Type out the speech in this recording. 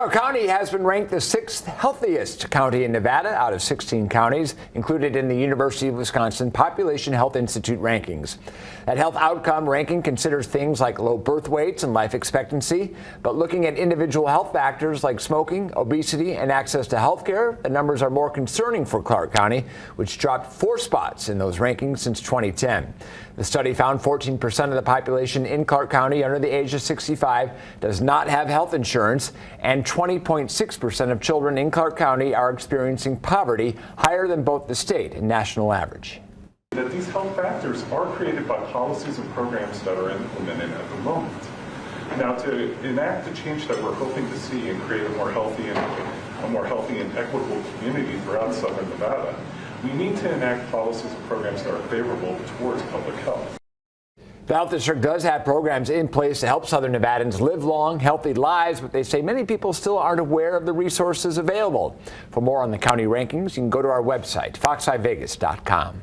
Our county has been ranked the 6th healthiest county in Nevada out of 16 counties included in the University of Wisconsin Population Health Institute rankings. That health outcome ranking considers things like low birth weights and life expectancy, but looking at individual health factors like smoking, obesity, and access to health care, the numbers are more concerning for Clark County, which dropped 4 spots in those rankings since 2010. The study found 14% of the population in Clark County under the age of 65 does not have health insurance, and 20.6% of children in Clark County are experiencing poverty, higher than both the state and national average. That these health factors are created by policies and programs that are implemented at the moment. Now, to enact the change that we're hoping to see and create a more healthy and equitable community throughout Southern Nevada, we need to enact policies and programs that are favorable towards public health. The health district does have programs in place to help Southern Nevadans live long, healthy lives, but they say many people still aren't aware of the resources available. For more on the county rankings, you can go to our website, fox5vegas.com.